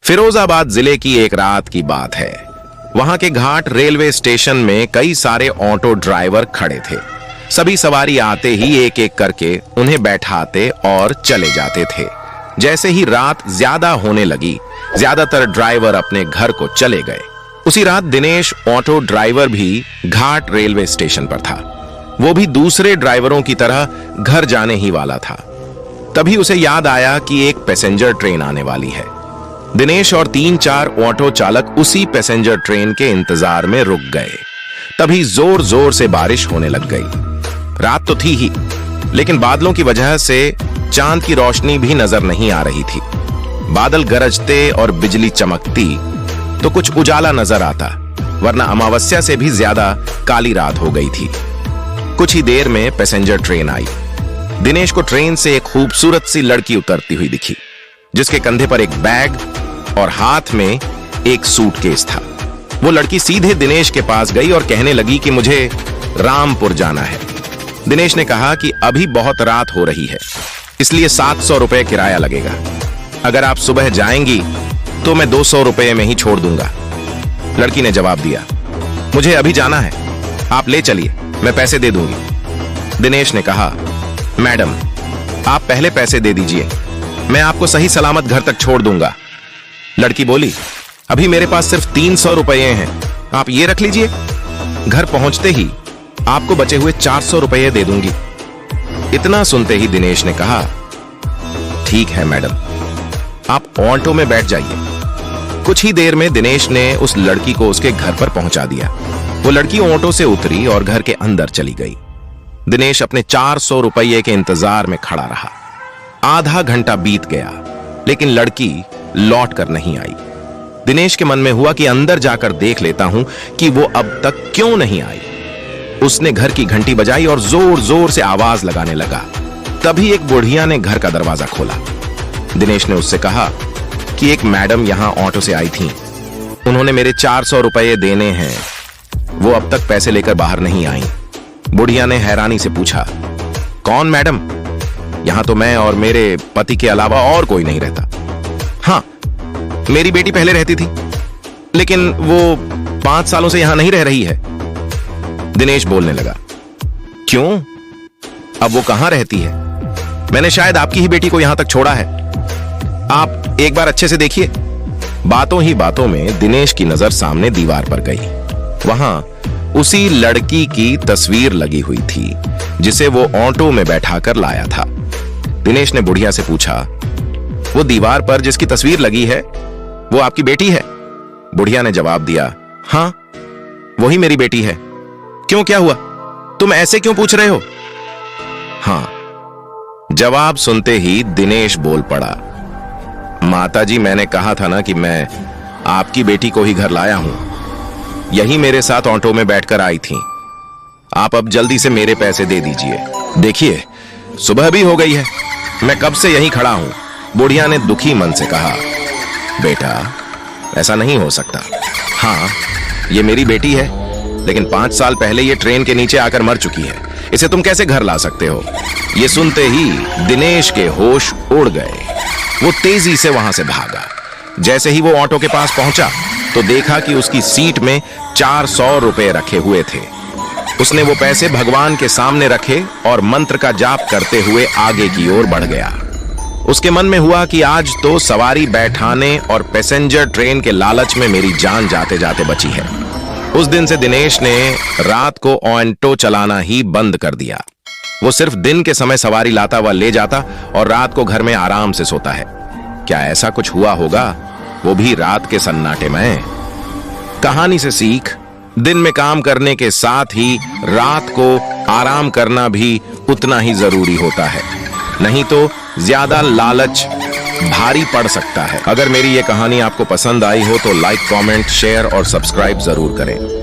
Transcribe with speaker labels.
Speaker 1: फिरोजाबाद जिले की एक रात की बात है। वहां के घाट रेलवे स्टेशन में कई सारे ऑटो ड्राइवर खड़े थे। सभी सवारी आते ही एक एक करके उन्हें बैठाते और चले जाते थे। जैसे ही रात ज्यादा होने लगी, ज्यादातर ड्राइवर अपने घर को चले गए। उसी रात दिनेश ऑटो ड्राइवर भी घाट रेलवे स्टेशन पर था। वो भी दूसरे ड्राइवरों की तरह घर जाने ही वाला था। तभी उसे याद आया कि एक पैसेंजर ट्रेन आने वाली है। दिनेश और 3-4 ऑटो चालक उसी पैसेंजर ट्रेन के इंतजार में रुक गए। तभी जोर जोर से बारिश होने लग गई। रात तो थी ही, लेकिन बादलों की वजह से चांद की रोशनी भी नजर नहीं आ रही थी। बादल गरजते और बिजली चमकती तो कुछ उजाला नजर आता, वरना अमावस्या से भी ज्यादा काली रात हो गई थी। कुछ ही देर में पैसेंजर ट्रेन आई। दिनेश को ट्रेन से एक खूबसूरत सी लड़की उतरती हुई दिखी, जिसके कंधे पर एक बैग और हाथ में एक सूटकेस था। वो लड़की सीधे दिनेश के पास गई और कहने लगी कि मुझे रामपुर जाना है। दिनेश ने कहा कि अभी बहुत रात हो रही है, इसलिए 700 रुपए किराया लगेगा। अगर आप सुबह जाएंगी तो मैं 200 रुपए में ही छोड़ दूंगा। लड़की ने जवाब दिया, मुझे अभी जाना है, आप ले चलिए, मैं पैसे दे दूंगी। दिनेश ने कहा, मैडम आप पहले पैसे दे दीजिए, मैं आपको सही सलामत घर तक छोड़ दूंगा। लड़की बोली, अभी मेरे पास सिर्फ 300 रुपए हैं, आप ये रख लीजिए, घर पहुंचते ही आपको बचे हुए 400 रुपए दे दूंगी। इतना सुनते ही दिनेश ने कहा, ठीक है मैडम, आप ऑटो में बैठ जाइए। कुछ ही देर में दिनेश ने उस लड़की को उसके घर पर पहुंचा दिया। वो लड़की ऑटो से उतरी और घर के अंदर चली गई। दिनेश अपने 400 रुपये के इंतजार में खड़ा रहा। आधा घंटा बीत गया, लेकिन लड़की लौट कर नहीं आई। दिनेश के मन में हुआ कि अंदर जाकर देख लेता हूं कि वो अब तक क्यों नहीं आई। उसने घर की घंटी बजाई और जोर जोर से आवाज लगाने लगा। तभी एक बुढ़िया ने घर का दरवाजा खोला। दिनेश ने उससे कहा कि एक मैडम यहां ऑटो से आई थी, उन्होंने मेरे 400 रुपये देने हैं, वो अब तक पैसे लेकर बाहर नहीं आई। बुढ़िया ने हैरानी से पूछा, कौन मैडम? यहां तो मैं और मेरे पति के अलावा और कोई नहीं रहता। हाँ, मेरी बेटी पहले रहती थी, लेकिन वो 5 सालों से यहां नहीं रह रही है। दिनेश बोलने लगा, क्यों? अब वो कहां रहती है? मैंने शायद आपकी ही बेटी को यहां तक छोड़ा है, आप एक बार अच्छे से देखिए। बातों ही बातों में दिनेश की नजर सामने दीवार पर गई। वहां उसी लड़की की तस्वीर लगी हुई थी, जिसे वो ऑटो में बैठाकर लाया था। दिनेश ने बुढ़िया से पूछा, वो दीवार पर जिसकी तस्वीर लगी है, वो आपकी बेटी है? बुढ़िया ने जवाब दिया, हाँ, वही मेरी बेटी है। क्यों, क्या हुआ? तुम ऐसे क्यों पूछ रहे हो? हाँ। जवाब सुनते ही दिनेश बोल पड़ा, माताजी, मैंने कहा था ना कि मैं आपकी बेटी को ही घर लाया हूं। यही मेरे साथ ऑटो में बैठकर आई थी। आप अब जल्दी से मेरे पैसे दे दीजिए। देखिए, सुबह भी हो गई है, मैं कब से यहीं खड़ा हूं। बुढ़िया ने दुखी मन से कहा, बेटा ऐसा नहीं हो सकता। हाँ, ये मेरी बेटी है, लेकिन 5 साल पहले ये ट्रेन के नीचे आकर मर चुकी है, इसे तुम कैसे घर ला सकते हो? ये सुनते ही दिनेश के होश उड़ गए। वो तेजी से वहां से भागा। जैसे ही वो ऑटो के पास पहुंचा तो देखा कि उसकी सीट में 400 रुपए रखे हुए थे। उसने वो पैसे भगवान के सामने रखे और मंत्र का जाप करते हुए आगे की ओर बढ़ गया। उसके मन में हुआ कि आज तो सवारी बैठाने और पैसेंजर ट्रेन के लालच में मेरी जान जाते जाते बची है। उस दिन से दिनेश ने रात को ऑटो चलाना ही बंद कर दिया। वो सिर्फ दिन के समय सवारी लाता व ले जाता और रात को घर में आराम से सोता है। क्या ऐसा कुछ हुआ होगा, वो भी रात के सन्नाटे में? कहानी से सीख, दिन में काम करने के साथ ही रात को आराम करना भी उतना ही जरूरी होता है, नहीं तो ज्यादा लालच भारी पड़ सकता है। अगर मेरी ये कहानी आपको पसंद आई हो तो लाइक, कमेंट, शेयर और सब्सक्राइब जरूर करें।